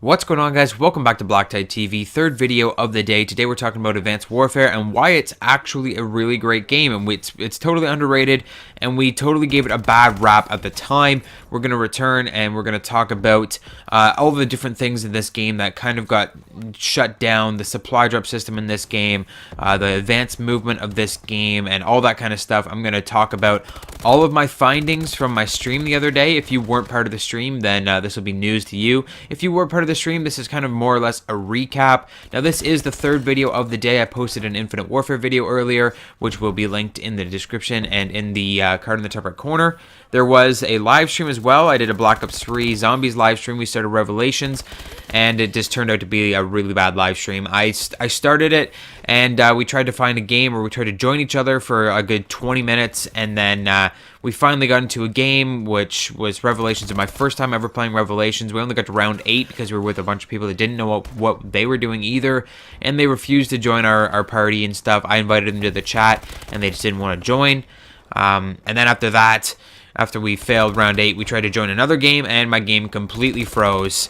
What's going on, guys? Welcome back to BlackTideTV, third video of the day. Today we're talking about Advanced Warfare and why it's actually a really great game, and it's totally underrated, and we totally gave it a bad rap at the time. We're going to return and we're going to talk about all the different things in this game that kind of got shut down, the supply drop system in this game, the advanced movement of this game, and all that kind of stuff. I'm going to talk about all of my findings from my stream the other day. If you weren't part of the stream, then this will be news to you. If you were part of the stream, this is kind of more or less a recap. Now, this is the third video of the day. I posted an Infinite Warfare video earlier, which will be linked in the description and in the card in the top right corner. There was a live stream as well. I did a Black Ops 3 Zombies live stream. We started Revelations, and it just turned out to be a really bad live stream. I started it, and we tried to find a game, or we tried to join each other for a good 20 minutes, and then we finally got into a game, which was Revelations. And my first time ever playing Revelations. We only got to round 8 because we were with a bunch of people that didn't know what they were doing either, and they refused to join our party and stuff. I invited them to the chat, and they just didn't want to join. And then after that, after we failed round 8, we tried to join another game, and my game completely froze.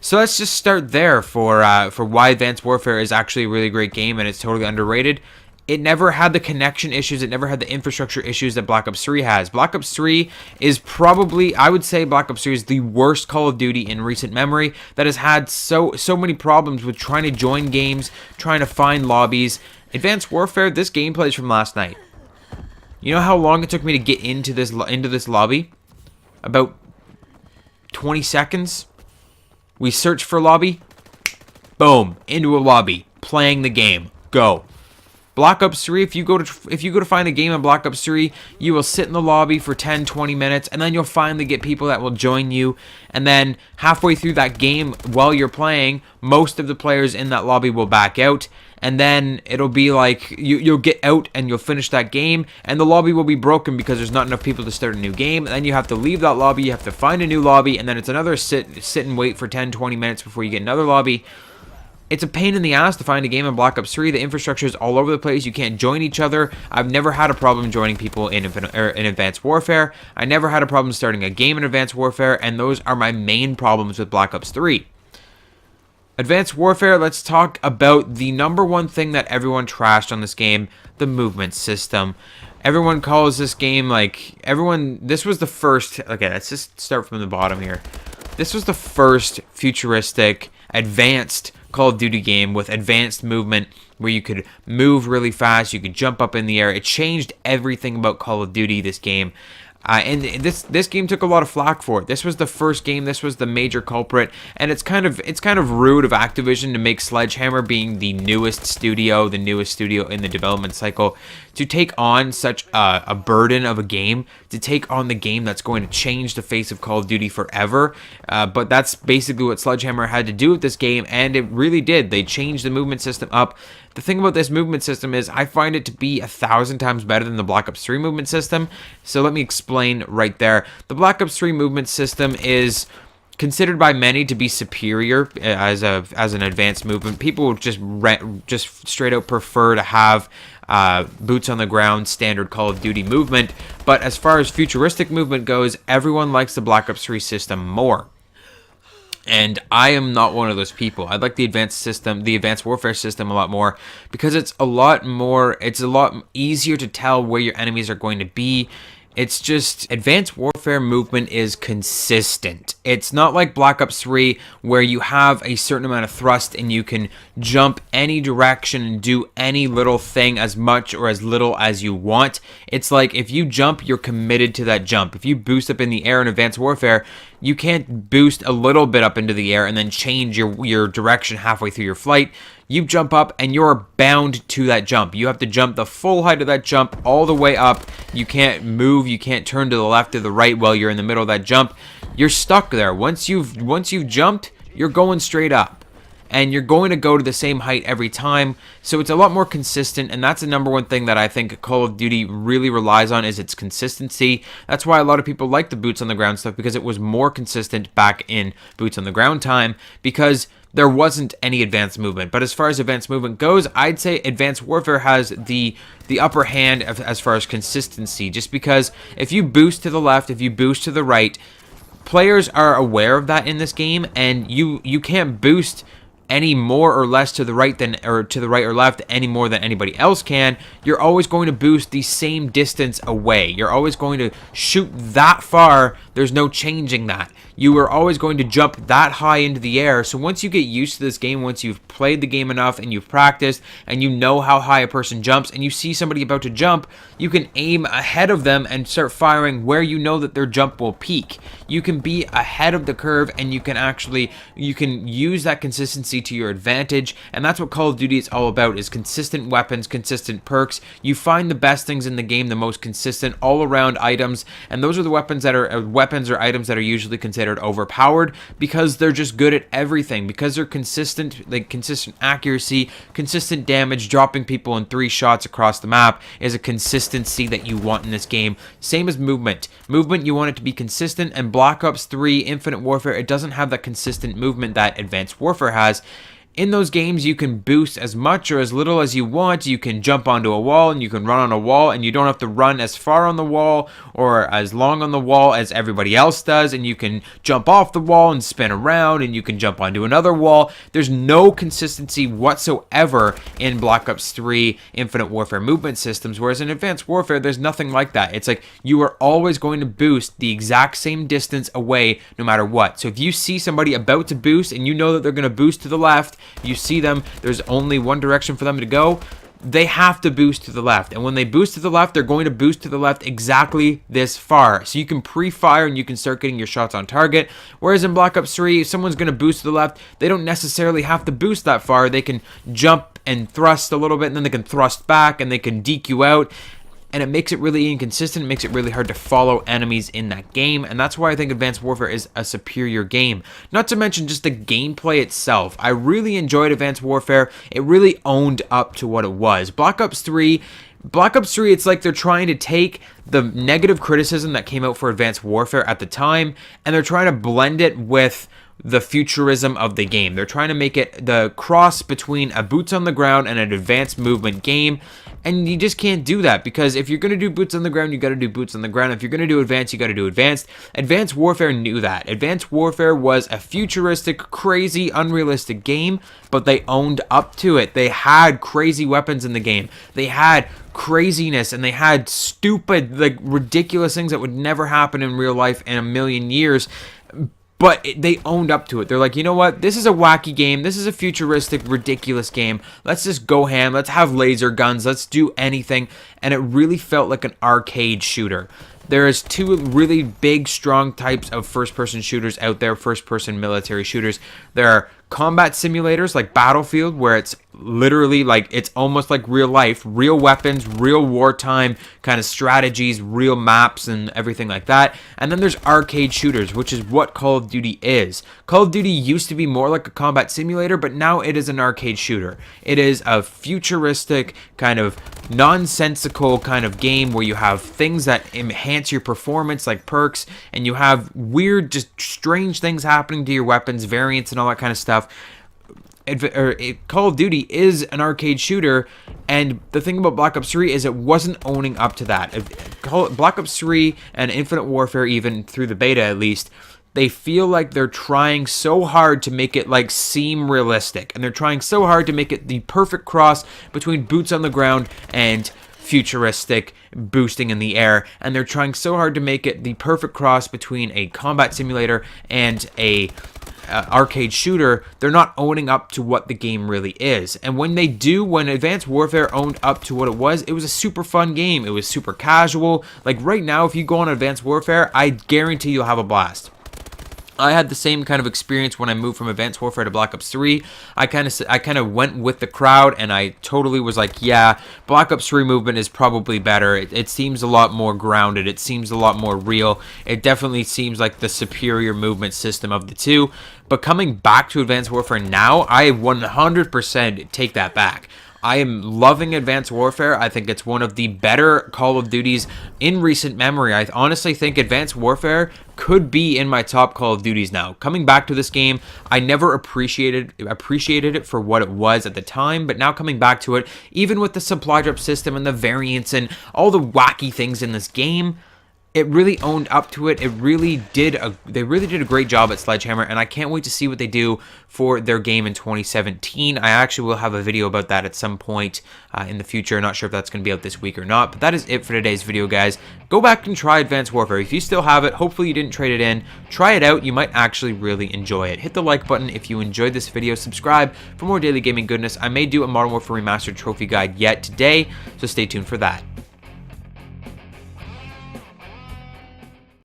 So let's just start there for why Advanced Warfare is actually a really great game, and it's totally underrated. It never had the connection issues, it never had the infrastructure issues that Black Ops 3 has. Black Ops 3 is probably, I would say Black Ops 3 is the worst Call of Duty in recent memory that has had so many problems with trying to join games, trying to find lobbies. Advanced Warfare, this gameplay is from last night. You know how long it took me to get into this lobby? About 20 seconds. We search for lobby. Boom, into a lobby, playing the game. Go. Black Ops 3, if you go to find a game in Black Ops 3, you will sit in the lobby for 10-20 minutes, and then you'll finally get people that will join you, and then halfway through that game while you're playing, most of the players in that lobby will back out, and then it'll be like you'll get out and you'll finish that game, and the lobby will be broken because there's not enough people to start a new game, and then you have to leave that lobby, you have to find a new lobby, and then it's another sit and wait for 10-20 minutes before you get another lobby. It's a pain in the ass to find a game in Black Ops 3. The infrastructure is all over the place. You can't join each other. I've never had a problem joining people in Advanced Warfare. I never had a problem starting a game in Advanced Warfare, and those are my main problems with Black Ops 3. Advanced Warfare, let's talk about the number one thing that everyone trashed on this game, the movement system. Everyone calls this game this was the first, okay, let's just start from the bottom here. This was the first futuristic, advanced Call of Duty game with advanced movement where you could move really fast, you could jump up in the air. It changed everything about Call of Duty, this game. And this game took a lot of flack for it. This was the first game, this was the major culprit, and it's kind of rude of Activision to make Sledgehammer, being the newest studio in the development cycle, to take on such a burden of a game, to take on the game that's going to change the face of Call of Duty forever. But that's basically what Sledgehammer had to do with this game, and it really did. They changed the movement system up. The thing about this movement system is I find it to be 1,000 times better than the Black Ops 3 movement system. So let me explain right there. The Black Ops 3 movement system is considered by many to be superior as an advanced movement. People just straight out prefer to have boots on the ground, standard Call of Duty movement. But as far as futuristic movement goes, everyone likes the Black Ops 3 system more. And I am not one of those people. I like the Advanced Warfare system a lot more because it's a lot easier to tell where your enemies are going to be. It's just, Advanced Warfare movement is consistent. It's not like Black Ops 3 where you have a certain amount of thrust and you can jump any direction and do any little thing as much or as little as you want. It's like if you jump, you're committed to that jump. If you boost up in the air in Advanced Warfare, you can't boost a little bit up into the air and then change your direction halfway through your flight. You jump up and you're bound to that jump. You have to jump the full height of that jump all the way up. You can't move, you can't turn to the left or the right while you're in the middle of that jump. You're stuck there. Once you've jumped, you're going straight up. And you're going to go to the same height every time. So it's a lot more consistent, and that's the number one thing that I think Call of Duty really relies on, is its consistency. That's why a lot of people like the boots on the ground stuff, because it was more consistent back in boots on the ground time, because there wasn't any advanced movement. But as far as advanced movement goes, I'd say Advanced Warfare has the upper hand as far as consistency, just because if you boost to the left, if you boost to the right, Players are aware of that in this game, and you can't boost any more or less to the right than, or to the right or left, any more than anybody else can. You're always going to boost the same distance away. You're always going to shoot that far. There's no changing that. You are always going to jump that high into the air. So once you get used to this game, once you've played the game enough and you've practiced and you know how high a person jumps, and you see somebody about to jump, you can aim ahead of them and start firing where you know that their jump will peak. You can be ahead of the curve, and you can use that consistency to your advantage. And that's what Call of Duty is all about, is consistent weapons, consistent perks. You find the best things in the game, the most consistent all around items, and those are the weapons or items that are usually considered overpowered, because they're just good at everything, because they're consistent. Like consistent accuracy, consistent damage, dropping people in 3 shots across the map is a consistency that you want in this game. Same as movement. You want it to be consistent, and Black Ops 3 Infinite Warfare, it doesn't have that consistent movement that Advanced Warfare has. In those games, you can boost as much or as little as you want. You can jump onto a wall, and you can run on a wall, and you don't have to run as far on the wall or as long on the wall as everybody else does. And you can jump off the wall and spin around, and you can jump onto another wall. There's no consistency whatsoever in Black Ops 3 Infinite Warfare movement systems, whereas in Advanced Warfare, there's nothing like that. It's like you are always going to boost the exact same distance away no matter what. So if you see somebody about to boost and you know that they're going to boost to the left, you see them, there's only one direction for them to go, they have to boost to the left. And when they boost to the left, they're going to boost to the left exactly this far. So you can pre-fire and you can start getting your shots on target. Whereas in Black Ops 3, if someone's going to boost to the left, they don't necessarily have to boost that far. They can jump and thrust a little bit, and then they can thrust back, and they can deke you out. And it makes it really inconsistent. It makes it really hard to follow enemies in that game. And that's why I think Advanced Warfare is a superior game. Not to mention just the gameplay itself. I really enjoyed Advanced Warfare. It really owned up to what it was. Black Ops 3, it's like they're trying to take the negative criticism that came out for Advanced Warfare at the time, and they're trying to blend it with the futurism of the game. They're trying to make it the cross between a boots on the ground and an advanced movement game. And you just can't do that, because if you're going to do boots on the ground, you got to do boots on the ground. If you're going to do advanced, you got to do advanced. Advanced Warfare knew that. Advanced Warfare was a futuristic, crazy, unrealistic game, but they owned up to it. They had crazy weapons in the game. They had craziness, and they had stupid, like ridiculous things that would never happen in real life in a million years. But they owned up to it. They're like, you know what? This is a wacky game. This is a futuristic, ridiculous game. Let's just go ham. Let's have laser guns. Let's do anything. And it really felt like an arcade shooter. There is 2 really big, strong types of first-person shooters out there, first-person military shooters. There are combat simulators like Battlefield, where it's literally like, it's almost like real life, real weapons, real wartime kind of strategies, real maps and everything like that. And then there's arcade shooters, which is what Call of Duty is. Call of Duty used to be more like a combat simulator, but now it is an arcade shooter. It is a futuristic kind of nonsensical kind of game where you have things that enhance your performance, like perks, and you have weird, just strange things happening to your weapons, variants and all that kind of stuff. Call of Duty is an arcade shooter, and the thing about Black Ops 3 is it wasn't owning up to that. Black Ops 3 and Infinite Warfare, even through the beta at least, they feel like they're trying so hard to make it like seem realistic, and they're trying so hard to make it the perfect cross between boots on the ground and futuristic boosting in the air, and they're trying so hard to make it the perfect cross between a combat simulator and a arcade shooter. They're not owning up to what the game really is. And when they do, when Advanced Warfare owned up to what it was a super fun game. It was super casual. Like right now, if you go on Advanced Warfare, I guarantee you'll have a blast. I had the same kind of experience when I moved from Advanced Warfare to Black Ops 3. I kind of went with the crowd, and I totally was like, yeah, Black Ops 3 movement is probably better. It seems a lot more grounded. It seems a lot more real. It definitely seems like the superior movement system of the 2. But coming back to Advanced Warfare now, I 100% take that back. I am loving Advanced Warfare. I think it's one of the better Call of Duties in recent memory. I honestly think Advanced Warfare could be in my top Call of Duties now. Coming back to this game, I never appreciated it for what it was at the time, but now coming back to it, even with the supply drop system and the variants and all the wacky things in this game, it really owned up to it. They really did a great job at Sledgehammer, and I can't wait to see what they do for their game in 2017. I actually will have a video about that at some point in the future. Not sure if that's going to be out this week or not, but that is it for today's video, guys. Go back and try Advanced Warfare. If you still have it, hopefully you didn't trade it in. Try it out. You might actually really enjoy it. Hit the like button if you enjoyed this video. Subscribe for more daily gaming goodness. I may do a Modern Warfare Remastered trophy guide yet today, so stay tuned for that.